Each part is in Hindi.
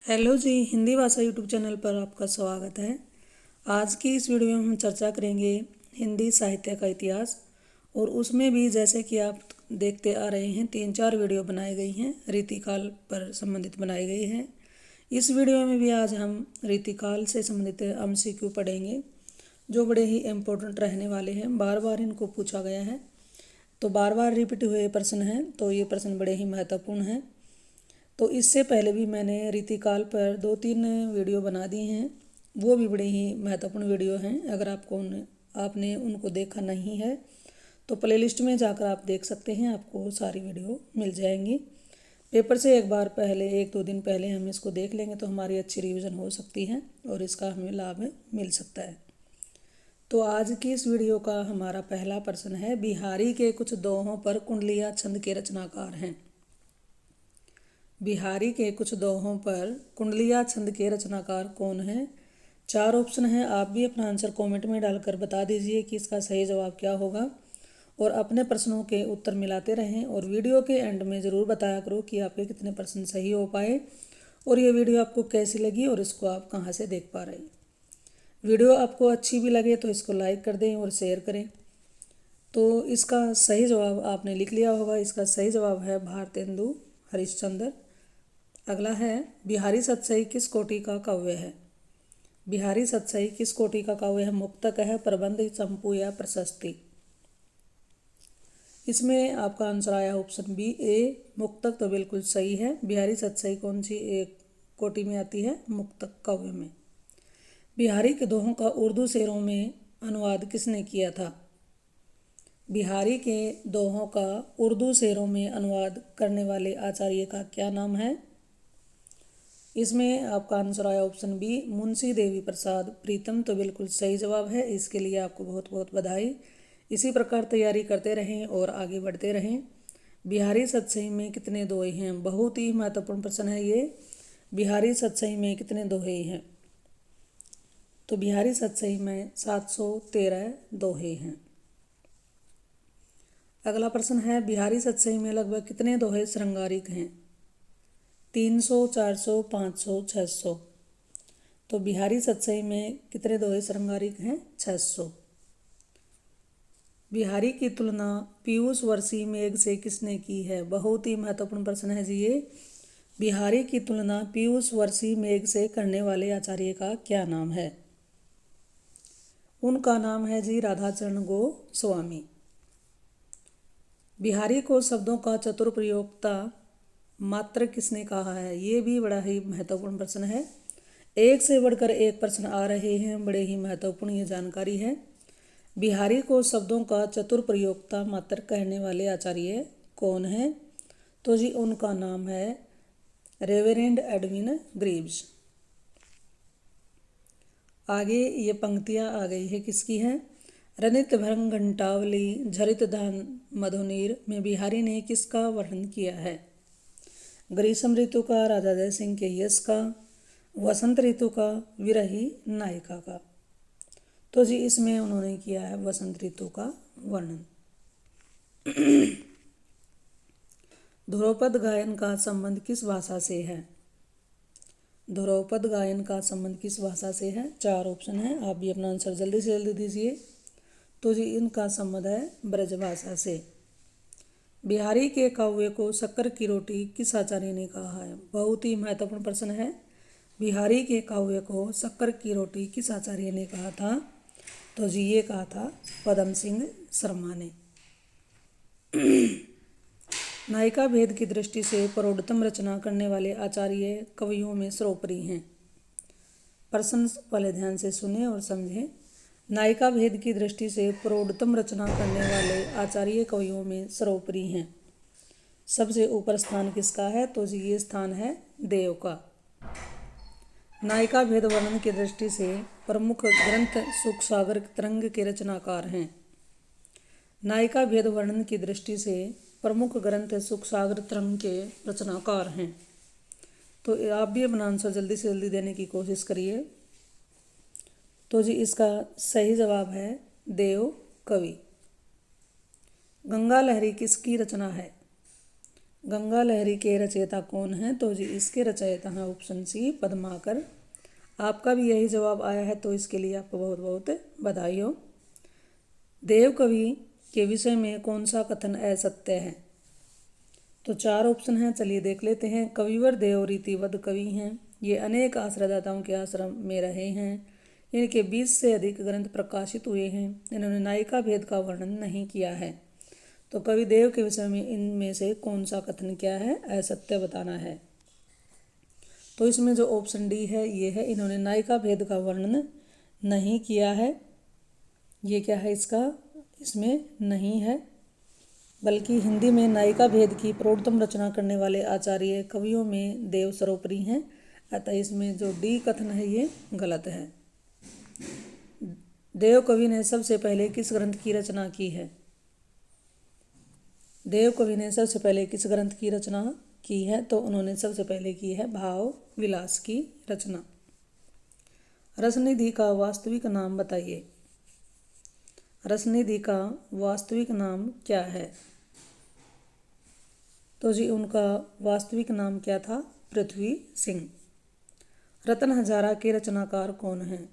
हेलो जी, हिंदी भाषा यूट्यूब चैनल पर आपका स्वागत है। आज की इस वीडियो में हम चर्चा करेंगे हिंदी साहित्य का इतिहास। और उसमें भी जैसे कि आप देखते आ रहे हैं 3-4 वीडियो बनाई गई हैं, रीतिकाल पर संबंधित बनाई गई हैं। इस वीडियो में भी आज हम रीतिकाल से संबंधित MCQ पढ़ेंगे, जो बड़े ही इम्पोर्टेंट रहने वाले हैं। बार बार इनको पूछा गया है, तो बार बार रिपीट हुए प्रश्न हैं, तो ये प्रश्न बड़े ही महत्वपूर्ण हैं। तो इससे पहले भी मैंने रीतिकाल पर 2-3 वीडियो बना दी हैं, वो भी बड़े ही महत्वपूर्ण वीडियो हैं। अगर आपने उनको देखा नहीं है तो प्लेलिस्ट में जाकर आप देख सकते हैं, आपको सारी वीडियो मिल जाएंगी। पेपर से एक बार पहले 1-2 दिन पहले हम इसको देख लेंगे तो हमारी अच्छी रिवीजन हो सकती है और इसका हमें लाभ मिल सकता है। तो आज की इस वीडियो का हमारा पहला प्रश्न है, बिहारी के कुछ दोहों पर कुंडलिया छंद के रचनाकार हैं। बिहारी के कुछ दोहों पर कुंडलिया छंद के रचनाकार कौन हैं? 4 ऑप्शन हैं, आप भी अपना आंसर कमेंट में डालकर बता दीजिए कि इसका सही जवाब क्या होगा। और अपने प्रश्नों के उत्तर मिलाते रहें और वीडियो के एंड में ज़रूर बताया करो कि आपके कितने प्रश्न सही हो पाए और ये वीडियो आपको कैसी लगी और इसको आप कहाँ से देख पा रहे हैं। वीडियो आपको अच्छी भी लगे तो इसको लाइक कर दें और शेयर करें। तो इसका सही जवाब आपने लिख लिया होगा। इसका सही जवाब है भारतेंदु हरिश्चंद्र। अगला है, बिहारी सतसई किस कोटि का काव्य है? बिहारी सतसई किस कोटि का काव्य है? मुक्तक है, प्रबंध, चंपू या प्रशस्ति? इसमें आपका आंसर आया ऑप्शन बी ए, मुक्तक। तो बिल्कुल सही है। बिहारी सतसई कौन सी एक कोटि में आती है? मुक्तक काव्य में। बिहारी के दोहों का उर्दू शेरों में अनुवाद किसने किया था? बिहारी के दोहों का उर्दू शेरों में अनुवाद करने वाले आचार्य का क्या नाम है? इसमें आपका आंसर आया ऑप्शन बी, मुंशी देवी प्रसाद प्रीतम। तो बिल्कुल सही जवाब है। इसके लिए आपको बहुत बहुत बधाई। इसी प्रकार तैयारी करते रहें और आगे बढ़ते रहें। बिहारी सतसई में कितने दोहे हैं? बहुत ही महत्वपूर्ण प्रश्न है ये। बिहारी सतसई में कितने दोहे हैं? तो बिहारी सतसई में 713 दोहे हैं। अगला प्रश्न है, बिहारी सतसई में लगभग कितने दोहे श्रृंगारिक हैं? 300, 400, 500, 600? तो बिहारी सतसई में कितने दोहे श्रृंगारिक हैं? 600। बिहारी की तुलना पीयूष वर्षी मेघ से किसने की है? बहुत ही महत्वपूर्ण प्रश्न है जी ये। बिहारी की तुलना पीयूष वर्षी मेघ से करने वाले आचार्य का क्या नाम है? उनका नाम है जी राधाचरण गोस्वामी। बिहारी को शब्दों का चतुर प्रयोक्ता मात्र किसने कहा है? ये भी बड़ा ही महत्वपूर्ण प्रश्न है। एक से बढ़कर एक प्रश्न आ रहे हैं, बड़े ही महत्वपूर्ण ये जानकारी है। बिहारी को शब्दों का चतुर प्रयोक्ता मात्र कहने वाले आचार्य कौन है? तो जी उनका नाम है रेवरेंड एडविन ग्रीव्स। आगे ये पंक्तियाँ आ गई है, किसकी है? रनित भृंग घंटावली झरित धान मधुनीर में बिहारी ने किसका वर्णन किया है? ग्रीष्म ऋतु का, राजा जय सिंह के यश का, वसंत ऋतु का, विरही नायिका का? तो जी इसमें उन्होंने किया है वसंत ऋतु का वर्णन। ध्रुवपद गायन का संबंध किस भाषा से है? ध्रुवपद गायन का संबंध किस भाषा से है? 4 ऑप्शन है, आप भी अपना आंसर जल्दी से जल्दी दीजिए। तो जी इनका संबंध है ब्रज भाषा से। बिहारी के काव्य को शक्कर की रोटी किस आचार्य ने कहा है? बहुत ही महत्वपूर्ण प्रश्न है। बिहारी के काव्य को शक्कर की रोटी किस आचार्य ने कहा था? तो जी ये कहा था पदम सिंह शर्मा ने। नायिका भेद की दृष्टि से प्रौढ़तम रचना करने वाले आचार्य कवियों में सर्वोपरि हैं। प्रश्न पहले ध्यान से सुने और समझें। नायिका भेद की दृष्टि से प्रौढ़तम रचना करने वाले आचार्य कवियों में सर्वोपरि हैं। सबसे ऊपर स्थान किसका है? तो जी ये स्थान है देव का। नायिका भेद वर्णन की दृष्टि से प्रमुख ग्रंथ सुख सागर तरंग के रचनाकार हैं। नायिका भेद वर्णन की दृष्टि से प्रमुख ग्रंथ सुख सागर तरंग के रचनाकार हैं। तो आप भी अपना आंसर जल्दी से जल्दी देने की कोशिश करिए। तो जी इसका सही जवाब है देव कवि। गंगा लहरी किसकी रचना है? गंगा लहरी के रचयिता कौन हैं? तो जी इसके रचयिता हैं ऑप्शन सी पद्माकर। आपका भी यही जवाब आया है तो इसके लिए आपको बहुत बहुत बधाई हो। देव कवि के विषय में कौन सा कथन असत्य है? तो 4 ऑप्शन हैं, चलिए देख लेते हैं। कविवर देव रीतिवद कवि हैं, ये अनेक आश्रयदाताओं के आश्रम में रहे हैं, इनके 20 से अधिक ग्रंथ प्रकाशित हुए हैं, इन्होंने नायिका भेद का वर्णन नहीं किया है। तो कवि देव के विषय में इनमें से कौन सा कथन क्या है? असत्य बताना है। तो इसमें जो ऑप्शन डी है ये है, इन्होंने नायिका भेद का वर्णन नहीं किया है। ये क्या है इसका? इसमें नहीं है, बल्कि हिंदी में नायिका भेद की प्रौढ़तम रचना करने वाले आचार्य कवियों में देव सर्वोपरि हैं, अतः इसमें जो डी कथन है ये गलत है। देव कवि ने सबसे पहले किस ग्रंथ की रचना की है? देव कवि ने सबसे पहले किस ग्रंथ की रचना की है? तो उन्होंने सबसे पहले की है भाव विलास की रचना। रसनिधि का वास्तविक नाम बताइए। रसनिधि का वास्तविक नाम क्या है? तो जी उनका वास्तविक नाम क्या था? पृथ्वी सिंह। रतन हजारा के रचनाकार कौन हैं?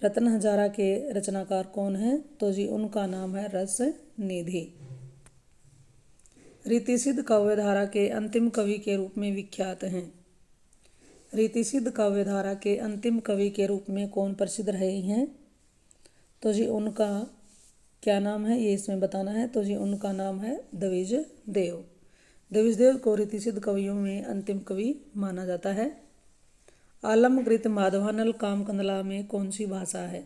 रतन हजारा के रचनाकार कौन हैं? तो जी उनका नाम है रसनिधि। रीतिसिद्ध काव्यधारा के अंतिम कवि के रूप में विख्यात हैं। रीतिसिद्ध काव्यधारा के अंतिम कवि के रूप में कौन प्रसिद्ध रहे हैं? तो जी उनका क्या नाम है ये इसमें बताना है। तो जी उनका नाम है द्विज देव। द्विज देव को रीतिसिद्ध कवियों में अंतिम कवि माना जाता है। आलमकृत माधवानल कामकंदला में कौन सी भाषा है?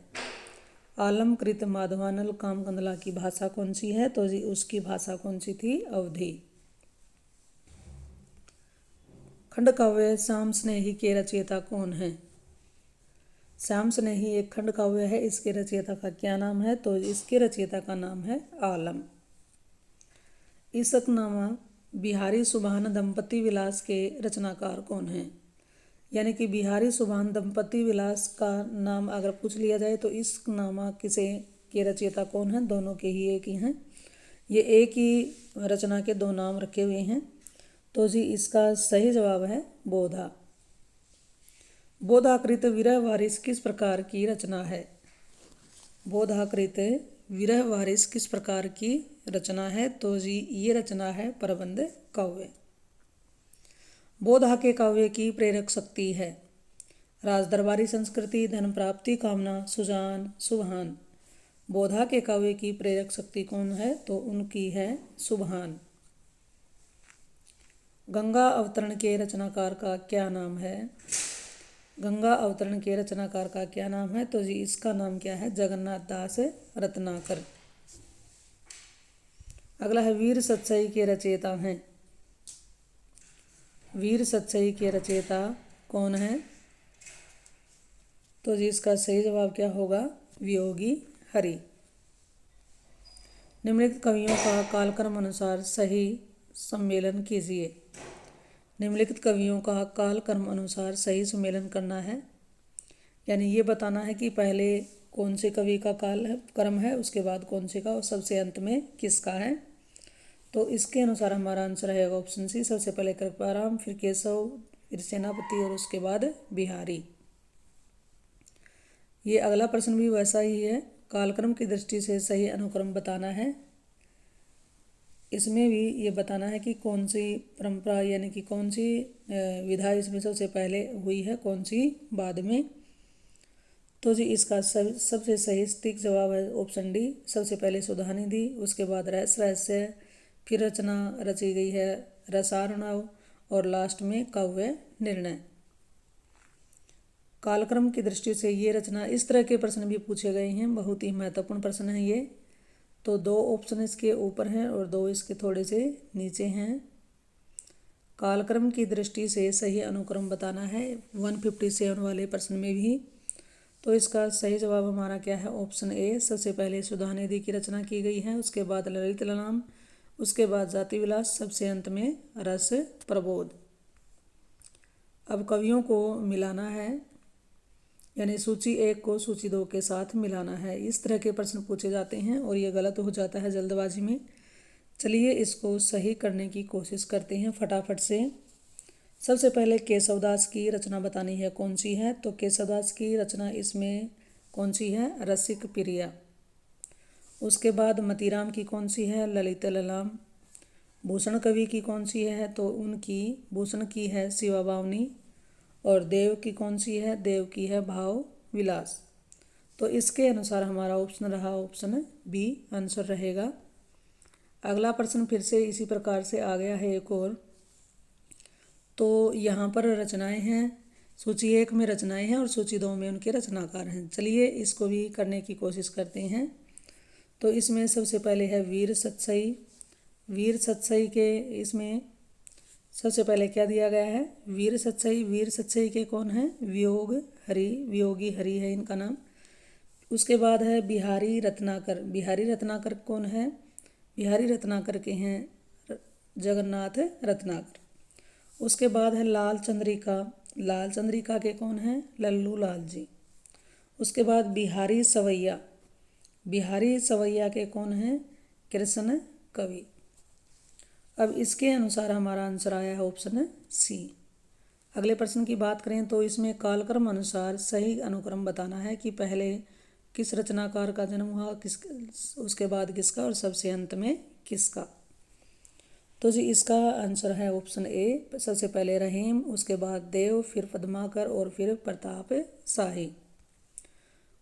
आलमकृत माधवानल कामकंदला की भाषा कौन सी है? तो जी उसकी भाषा कौन सी थी? अवधी। खंड काव्य श्याम स्नेही के रचयिता कौन है? श्याम स्नेही एक खंड काव्य है, इसके रचयिता का क्या नाम है? तो इसके रचयिता का नाम है आलम। ईशकनामा बिहारी सुभान दंपति विलास के रचनाकार कौन हैं? यानी कि बिहारी सुभान दंपति विलास का नाम अगर पूछ लिया जाए तो ईशकनामा किसे के रचयिता कौन हैं? दोनों के ही एक ही हैं, ये एक ही रचना के 2 नाम रखे हुए हैं। तो जी इसका सही जवाब है बोधा। बोधाकृत विरह वारिस किस प्रकार की रचना है? बोधाकृत विरह वारिस किस प्रकार की रचना है? तो जी ये रचना है प्रबंध काव्य। बोधा के काव्य की प्रेरक शक्ति है राजदरबारी संस्कृति, धन प्राप्ति कामना, सुजान, सुभान। बोधा के काव्य की प्रेरक शक्ति कौन है? तो उनकी है सुभान। गंगा अवतरण के रचनाकार का क्या नाम है? गंगा अवतरण के रचनाकार का क्या नाम है? तो जी इसका नाम क्या है? जगन्नाथ दास रत्नाकर। अगला है वीर सतसई के रचयिता हैं। वीर सतसई के रचयिता कौन है? तो जी इसका सही जवाब क्या होगा? वियोगी हरि। निम्नलिखित कवियों का कालक्रम अनुसार सही सम्मेलन कीजिए। निम्नलिखित कवियों का कालक्रम अनुसार सही सम्मेलन करना है, यानी ये बताना है कि पहले कौन से कवि का काल क्रम है, उसके बाद कौन से का, और सबसे अंत में किसका है। तो इसके अनुसार हमारा आंसर रहेगा ऑप्शन सी, सबसे पहले कृपाराम, फिर केशव, फिर सेनापति और उसके बाद बिहारी। ये अगला प्रश्न भी वैसा ही है, कालक्रम की दृष्टि से सही अनुक्रम बताना है। इसमें भी ये बताना है कि कौन सी परंपरा यानी कि कौन सी विधा इसमें सबसे पहले हुई है, कौन सी बाद में। तो जी इसका सबसे सही सटीक जवाब है ऑप्शन डी, सबसे पहले सुधानिधि, उसके बाद रहस्य, फिर रचना रची गई है रसार्णव और लास्ट में काव्य निर्णय। कालक्रम की दृष्टि से ये रचना, इस तरह के प्रश्न भी पूछे गए हैं, बहुत ही महत्वपूर्ण प्रश्न है ये। तो 2 ऑप्शन इसके ऊपर हैं और 2 इसके थोड़े से नीचे हैं। कालक्रम की दृष्टि से सही अनुक्रम बताना है 157 वाले प्रश्न में भी। तो इसका सही जवाब हमारा क्या है? ऑप्शन ए, सबसे पहले सुधानिधि की रचना की गई है, उसके बाद ललित ललाम, उसके बाद जाति विलास, सबसे अंत में रस प्रबोध। अब कवियों को मिलाना है, यानी सूची 1 को सूची 2 के साथ मिलाना है। इस तरह के प्रश्न पूछे जाते हैं और ये गलत हो जाता है जल्दबाजी में। चलिए इसको सही करने की कोशिश करते हैं फटाफट से। सबसे पहले केशवदास की रचना बतानी है कौन सी है, तो केशवदास की रचना इसमें कौन सी है, रसिक प्रिया। उसके बाद मतीराम की कौन सी है, ललित ललाम। भूषण कवि की कौन सी है, तो उनकी भूषण की है शिवा बावनी। और देव की कौन सी है, देव की है भाव विलास। तो इसके अनुसार हमारा ऑप्शन रहा ऑप्शन बी आंसर रहेगा। अगला प्रश्न फिर से इसी प्रकार से आ गया है एक और। तो यहाँ पर रचनाएं हैं, सूची 1 में रचनाएं हैं और सूची 2 में उनके रचनाकार हैं। चलिए इसको भी करने की कोशिश करते हैं। तो इसमें सबसे पहले है वीर सतसई। वीर सतसई के इसमें सबसे पहले क्या दिया गया है, वीर सतसई। वीर सतसई के कौन है, वियोग हरि, वियोगी हरि है इनका नाम। उसके बाद है बिहारी रत्नाकर। बिहारी रत्नाकर कौन है, बिहारी रत्नाकर के हैं जगन्नाथ रत्नाकर। उसके बाद है लाल चंद्रिका। लाल चंद्रिका के कौन है, लल्लू लाल जी। उसके बाद बिहारी सवैया। बिहारी सवैया के कौन है, कृष्ण कवि। अब इसके अनुसार हमारा आंसर आया है ऑप्शन सी। अगले प्रश्न की बात करें तो इसमें कालक्रम अनुसार सही अनुक्रम बताना है कि पहले किस रचनाकार का जन्म हुआ, उसके बाद किसका और सबसे अंत में किसका। तो जी इसका आंसर है ऑप्शन ए। सबसे पहले रहीम, उसके बाद देव, फिर पद्माकर और फिर प्रताप शाही।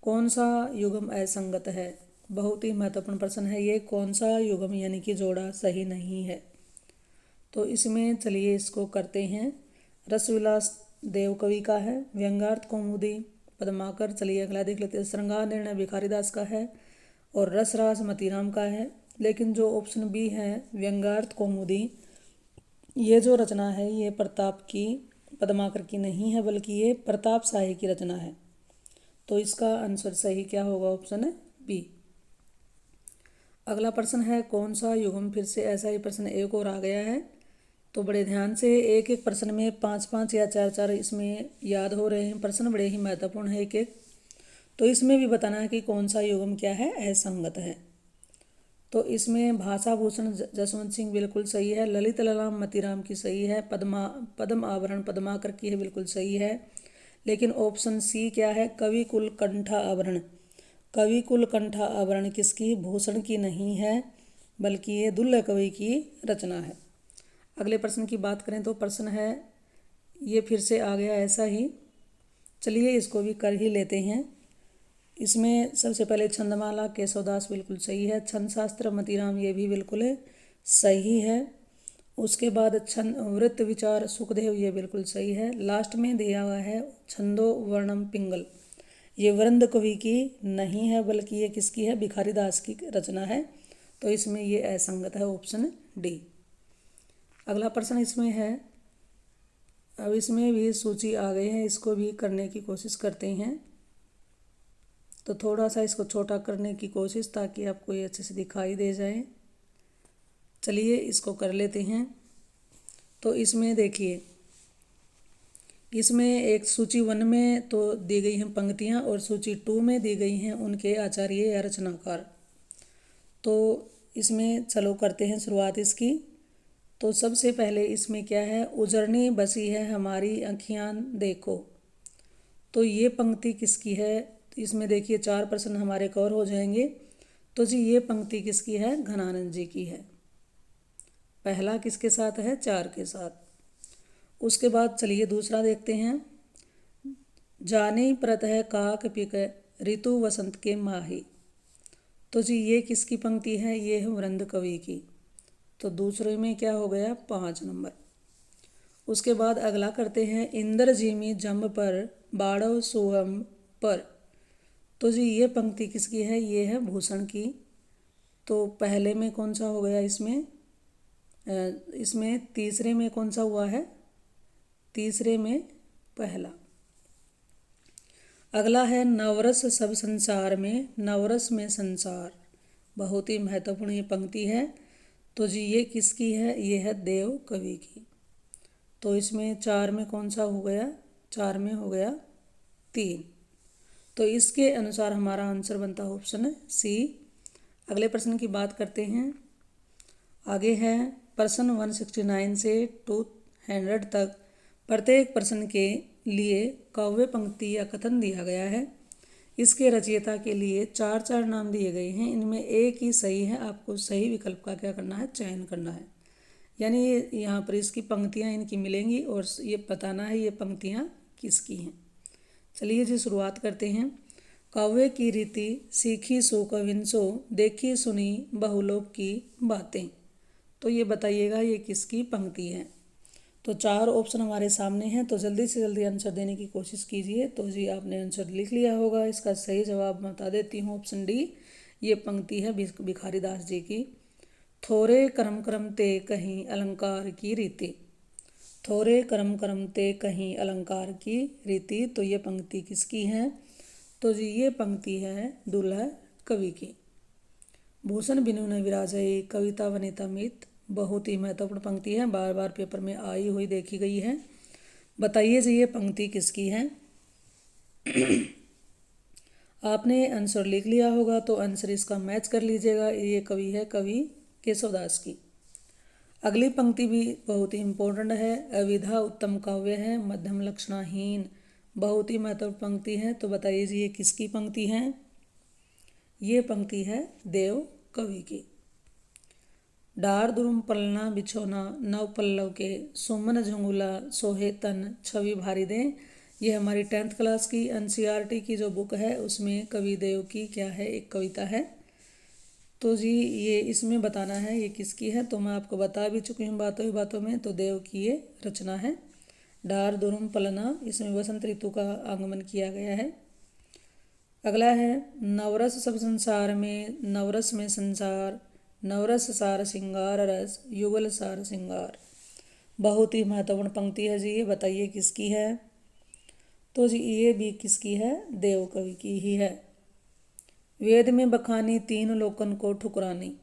कौन सा युग्म असंगत है, बहुत ही महत्वपूर्ण प्रश्न है ये। कौन सा युग्म यानी कि जोड़ा सही नहीं है, तो इसमें चलिए इसको करते हैं। रसविलास देव कवि का है, व्यंग्यार्थ कौमुदी पद्माकर। चलिए अगला देख लेते हैं। श्रृंगार निर्णय भिखारीदास का है और रसरास मतीराम का है। लेकिन जो ऑप्शन बी है व्यंग्यार्थ कौमुदी, ये जो रचना है ये प्रताप की, पद्माकर की नहीं है, बल्कि ये प्रताप शाही की रचना है। तो इसका आंसर सही क्या होगा, ऑप्शन है बी। अगला प्रश्न है कौन सा युग्म, फिर से ऐसा ही प्रश्न एक और आ गया है। तो बड़े ध्यान से एक एक प्रश्न में 5-5 या 4-4 इसमें याद हो रहे हैं प्रश्न, बड़े ही महत्वपूर्ण है एक एक। तो इसमें भी बताना है कि कौन सा युग्म क्या है, असंगत है। तो इसमें भाषा भूषण जसवंत सिंह बिल्कुल सही है, ललित ललाम मतीराम की सही है, पद्म आवरण पद्माकर की है बिल्कुल सही है। लेकिन ऑप्शन सी क्या है, कवि कुल कंठा आवरण। कवि कुल कंठा आवरण किसकी, भूषण की नहीं है, बल्कि ये दुल्लह कवि की रचना है। अगले प्रश्न की बात करें तो प्रश्न है ये फिर से आ गया ऐसा ही। चलिए इसको भी कर ही लेते हैं। इसमें सबसे पहले छंदमाला केशवदास बिल्कुल सही है, छंद शास्त्र मतीराम ये भी बिल्कुल सही है। उसके बाद छंद वृत्त विचार सुखदेव ये बिल्कुल सही है। लास्ट में दिया हुआ है छंदो वर्णम पिंगल, ये वृंद कवि की नहीं है, बल्कि ये किसकी है, भिखारीदास की रचना है। तो इसमें ये असंगत है, ऑप्शन डी। अगला प्रश्न इसमें है, अब इसमें भी सूची आ गई है, इसको भी करने की कोशिश करते हैं। तो थोड़ा सा इसको छोटा करने की कोशिश ताकि आपको ये अच्छे से दिखाई दे जाए। चलिए इसको कर लेते हैं। तो इसमें देखिए, इसमें एक सूची 1 में तो दी गई हैं पंक्तियाँ और सूची 2 में दी गई हैं उनके आचार्य या रचनाकार। तो इसमें चलो करते हैं शुरुआत इसकी। तो सबसे पहले इसमें क्या है, उजड़नी बसी है हमारी आँखियाँ देखो। तो ये पंक्ति किसकी है, तो इसमें देखिए 4 प्रश्न हमारे कवर हो जाएंगे। तो जी ये पंक्ति किसकी है, घनानंद जी की है। पहला किसके साथ है, 4 के साथ। उसके बाद चलिए दूसरा देखते हैं। जानी प्रत है काक पिक ऋतु वसंत के माही। तो जी ये किसकी पंक्ति है, ये है वृंद कवि की। तो दूसरे में क्या हो गया, 5 नंबर। उसके बाद अगला करते हैं, इंद्र जिमी जम पर बाड़व सोहम पर। तो जी ये पंक्ति किसकी है, ये है भूषण की। तो पहले में कौन सा हो गया, इसमें तीसरे में कौन सा हुआ है, तीसरे में पहला। अगला है नवरस सब संसार में, नवरस में संसार, बहुत ही महत्वपूर्ण ये पंक्ति है। तो जी ये किसकी है, ये है देव कवि की। तो इसमें 4 में कौन सा हो गया, 4 में हो गया 3। तो इसके अनुसार हमारा आंसर बनता है ऑप्शन सी। अगले प्रश्न की बात करते हैं। आगे है प्रश्न 169 से 200 तक प्रत्येक प्रश्न के लिए काव्य पंक्ति या कथन दिया गया है। इसके रचयिता के लिए चार चार नाम दिए गए हैं, इनमें एक ही सही है। आपको सही विकल्प का क्या करना है, चयन करना है। यानी ये यहाँ पर इसकी पंक्तियाँ इनकी मिलेंगी और ये बताना है ये पंक्तियाँ किसकी हैं। चलिए जी शुरुआत करते हैं। काव्य की रीति सीखी सो कविंसो, देखी सुनी बहुलोक की बातें। तो ये बताइएगा ये किसकी पंक्ति है। तो चार ऑप्शन हमारे सामने हैं, तो जल्दी से जल्दी आंसर देने की कोशिश कीजिए। तो जी आपने आंसर लिख लिया होगा। इसका सही जवाब मैं बता देती हूँ, ऑप्शन डी। ये पंक्ति है भिखारी दास जी की। थोरे कर्म कर्म ते कहीं अलंकार की रीति। थोरे कर्म कर्म ते कहीं अलंकार की रीति। तो ये पंक्ति किसकी है। तो जी ये पंक्ति है दुल्हा कवि की। भूषण बिनु न विराजय कविता वनिता मित। बहुत ही महत्वपूर्ण पंक्ति है, बार बार पेपर में आई हुई देखी गई है। बताइए जी ये पंक्ति किसकी है। आपने आंसर लिख लिया होगा तो आंसर इसका मैच कर लीजिएगा। ये कवि है कवि केशवदास की। अगली पंक्ति भी बहुत ही इम्पोर्टेंट है। अविधा उत्तम काव्य है, मध्यम लक्षणाहीन। बहुत ही महत्वपूर्ण पंक्ति है। तो बताइए जी ये किसकी पंक्ति है। ये पंक्ति है देव कवि की। डार दुरुम पलना बिछोना नव पल्लव के, सुमन झुंगुला सोहे तन छवि भारी दे। ये हमारी 10th क्लास की NCERT की जो बुक है उसमें कवि देव की क्या है, एक कविता है। तो जी ये इसमें बताना है ये किसकी है। तो मैं आपको बता भी चुकी हूँ बातों ही बातों में। तो देव की ये रचना है डार दुरुम पलना। इसमें वसंत ऋतु का आगमन किया गया है। अगला है नवरस सब संसार में, नवरस में संसार, नवरस सार श्रृंगार रस, युगल सार श्रृंगार। बहुत ही महत्वपूर्ण पंक्ति है जी। ये बताइए किसकी है। तो जी ये भी किसकी है, देव कवि की ही है। वेद में बखानी तीन लोकन को ठुकरानी।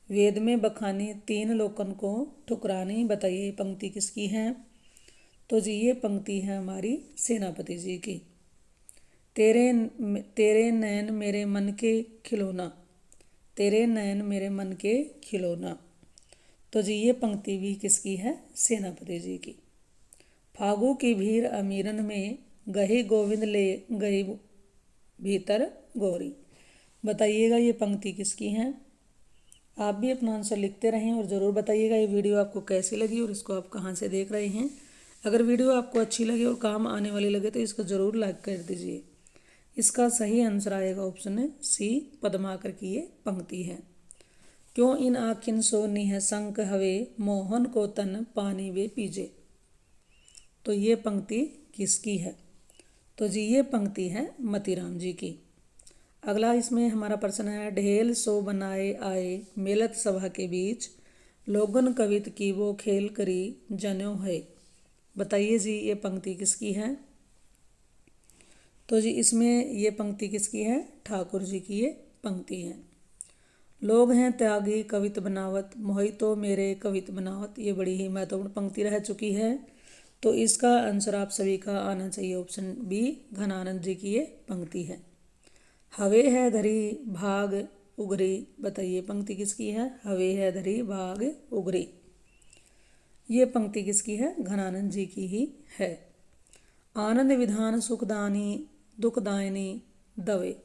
वेद में बखानी तीन लोकन को ठुकरानी। बताइए पंक्ति किसकी है। तो जी ये पंक्ति है हमारी सेनापति जी की। तेरे तेरे नयन मेरे मन के खिलौना, तेरे नयन मेरे मन के खिलौना। तो जी ये पंक्ति भी किसकी है, सेनापति जी की। फागु की भीड़ अमीरन में, गही गोविंद ले गई भीतर गौरी। बताइएगा ये पंक्ति किसकी है। आप भी अपना आंसर लिखते रहें और ज़रूर बताइएगा ये वीडियो आपको कैसी लगी और इसको आप कहाँ से देख रहे हैं। अगर वीडियो आपको अच्छी लगे और काम आने वाली लगे तो इसको ज़रूर लाइक कर दीजिए। इसका सही आंसर आएगा ऑप्शन सी, पद्माकर की ये पंक्ति है। क्यों इन आखिन सो निह संक हवे, मोहन को तन पानी वे पीजे। तो ये पंक्ति किसकी है। तो जी ये पंक्ति है मतीराम जी की। अगला इसमें हमारा प्रश्न है ढेल सो बनाए आए, मेलत सभा के बीच, लोगन कवित की वो खेल करी जनो है। बताइए जी ये पंक्ति किसकी है। तो जी इसमें ये पंक्ति किसकी है, ठाकुर जी की ये पंक्ति है। लोग हैं त्यागी कवित बनावत, मोहितो मेरे कवित बनावत। ये बड़ी ही महत्वपूर्ण पंक्ति रह चुकी है। तो इसका आंसर आप सभी का आना चाहिए ऑप्शन बी, घनानंद जी की ये पंक्ति है। हवे है धरी भाग उगरी। बताइए पंक्ति किसकी है, हवे है धरी भाग उगरी। ये पंक्ति किसकी है, घनानंद जी की ही है। आनंद विधान सुखदानी दुखदायनी दवे।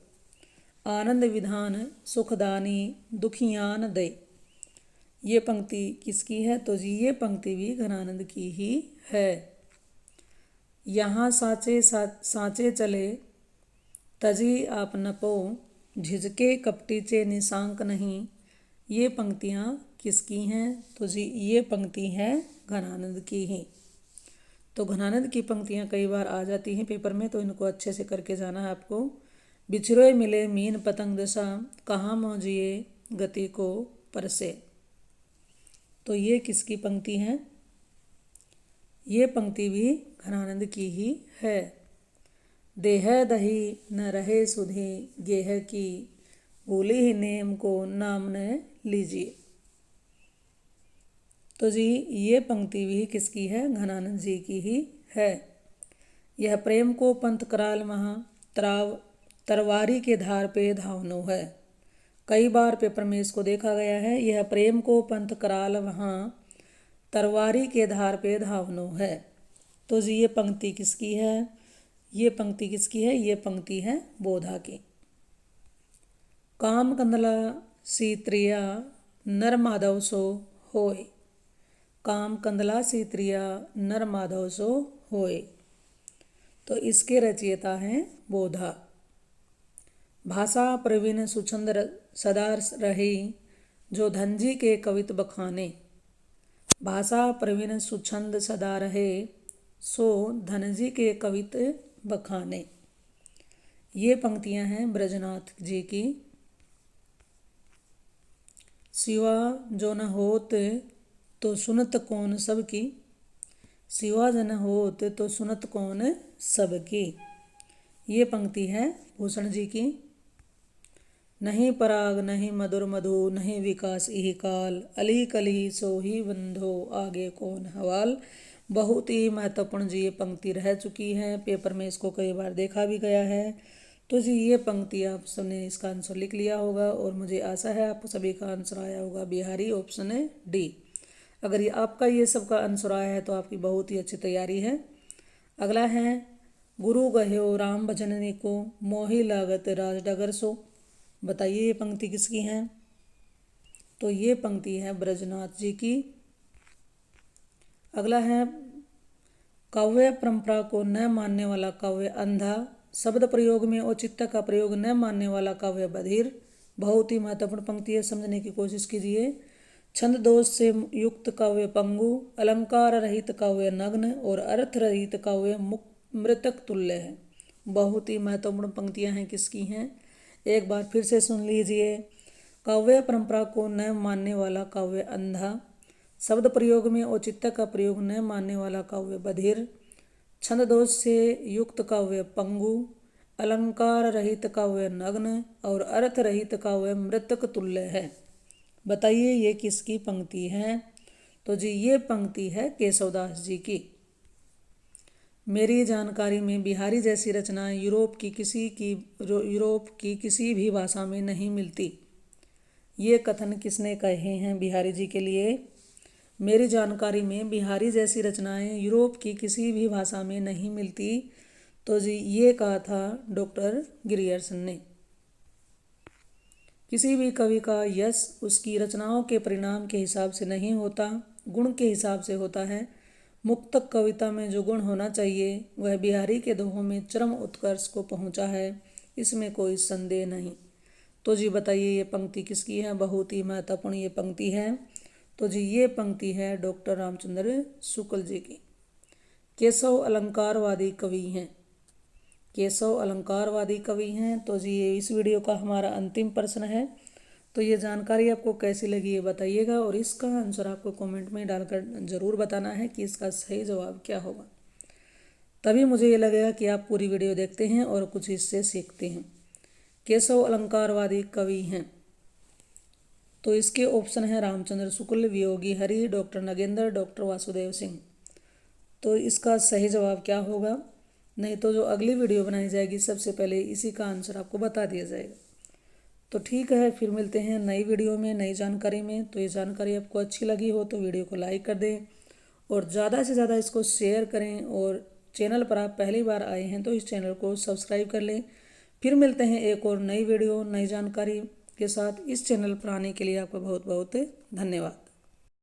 आनंद विधान सुखदानी दुखियान दे। ये पंक्ति किसकी है। तो जी ये पंक्ति भी घनानंद की ही है। यहाँ साँचे चले तजी आप नपो, झिझके कपटीचे निशांक नहीं। ये पंक्तियाँ किसकी हैं। तो जी ये पंक्ति है घनानंद की ही। तो घनानंद की पंक्तियाँ कई बार आ जाती हैं पेपर में, तो इनको अच्छे से करके जाना है आपको। बिछड़ोए मिले मीन पतंग दशा, कहाँ मौजिए गति को परसे। तो ये किसकी पंक्ति है। ये पंक्ति भी घनानंद की ही है। देह दही न रहे सुधे, गेह की भूली ही नेम को नाम न लीजिए। तो जी ये पंक्ति भी किसकी है, घनानंद जी की ही है। यह प्रेम को पंथ कराल महा, तरवारी के धार पे धावनो है। कई बार पेपर में इसको देखा गया है। यह प्रेम को पंथ कराल वहाँ तरवारी के धार पे धावनो है। तो जी ये पंक्ति किसकी है? ये पंक्ति किसकी है? ये पंक्ति है बोधा की। काम कंदला सी त्रिया नर माधव सो होय। काम कंदला सी त्रिया नर माधव सो होय। तो इसके रचयिता हैं बोधा। भाषा प्रवीण सुछंद सदा रही जो धनजी के कवित बखाने। भाषा प्रवीण सुछंद सदा रहे सो धनजी के कवित बखाने। ये पंक्तियां हैं ब्रजनाथ जी की। सिवा जो न होत तो सुनत कौन सबकी। सिवा जो न होत तो सुनत कौन सबकी। ये पंक्ति है भूषण जी की। नहीं पराग नहीं मधुर मधु नहीं विकास इहि काल। अली कली सो ही बंधो आगे कौन हवाल। बहुत ही महत्वपूर्ण जी ये पंक्ति रह चुकी है। पेपर में इसको कई बार देखा भी गया है। तो जी ये पंक्ति आप सबने इसका आंसर लिख लिया होगा और मुझे आशा है आपको सभी का आंसर आया होगा बिहारी, ऑप्शन है डी। अगर ये आपका ये सब का आंसर आया है तो आपकी बहुत ही अच्छी तैयारी है। अगला है गुरु गह्यो राम भजननी को मोहि लागत राज डगर सो। बताइए ये पंक्ति किसकी है? तो ये पंक्ति है ब्रजनाथ जी की। अगला है काव्य परंपरा को न मानने वाला काव्य अंधा। शब्द प्रयोग में औचित्य का प्रयोग न मानने वाला काव्य बधिर। बहुत ही महत्वपूर्ण पंक्ति है, समझने की कोशिश कीजिए। छंद दोष से युक्त काव्य पंगु। अलंकार रहित काव्य नग्न और अर्थ रहित काव्य मृतक तुल्य है। बहुत ही महत्वपूर्ण पंक्तियां हैं, किसकी हैं एक बार फिर से सुन लीजिए। काव्य परंपरा को न मानने वाला काव्य अंधा। शब्द प्रयोग में औचित्य का प्रयोग न मानने वाला काव्य बधिर। छंद दोष से युक्त काव्य पंगु। अलंकार रहित काव्य नग्न और अर्थ रहित काव्य मृतक तुल्य है। बताइए ये किसकी पंक्ति है? तो जी ये पंक्ति है केशवदास जी की। मेरी जानकारी में बिहारी जैसी रचनाएं यूरोप की किसी भी भाषा में नहीं मिलती। ये कथन किसने कहे हैं बिहारी जी के लिए? मेरी जानकारी में बिहारी जैसी रचनाएं यूरोप की किसी भी भाषा में नहीं मिलती। तो जी ये कहा था डॉक्टर गिरियर्सन ने। किसी भी कवि का यश उसकी रचनाओं के परिणाम के हिसाब से नहीं होता, गुण के हिसाब से होता है। मुक्तक कविता में जो गुण होना चाहिए वह बिहारी के दोहों में चरम उत्कर्ष को पहुंचा है, इसमें कोई संदेह नहीं। तो जी बताइए ये पंक्ति किसकी है? बहुत ही महत्वपूर्ण ये पंक्ति है। तो जी ये पंक्ति है डॉक्टर रामचंद्र शुक्ल जी की। केशव अलंकारवादी कवि हैं। केशव अलंकारवादी कवि हैं। तो जी ये इस वीडियो का हमारा अंतिम प्रश्न है। तो ये जानकारी आपको कैसी लगी ये बताइएगा और इसका आंसर आपको कमेंट में डालकर ज़रूर बताना है कि इसका सही जवाब क्या होगा। तभी मुझे ये लगेगा कि आप पूरी वीडियो देखते हैं और कुछ इससे सीखते हैं। केशव अलंकारवादी कवि हैं। तो इसके ऑप्शन है रामचंद्र शुक्ल, वियोगी हरि, डॉक्टर नगेंद्र, डॉक्टर वासुदेव सिंह। तो इसका सही जवाब क्या होगा? नहीं तो जो अगली वीडियो बनाई जाएगी सबसे पहले इसी का आंसर आपको बता दिया जाएगा। तो ठीक है, फिर मिलते हैं नई वीडियो में नई जानकारी में। तो ये जानकारी आपको अच्छी लगी हो तो वीडियो को लाइक कर दें और ज़्यादा से ज़्यादा इसको शेयर करें। और चैनल पर आप पहली बार आए हैं तो इस चैनल को सब्सक्राइब कर लें। फिर मिलते हैं एक और नई वीडियो नई जानकारी के साथ। इस चैनल पर आने के लिए आपका बहुत बहुत धन्यवाद।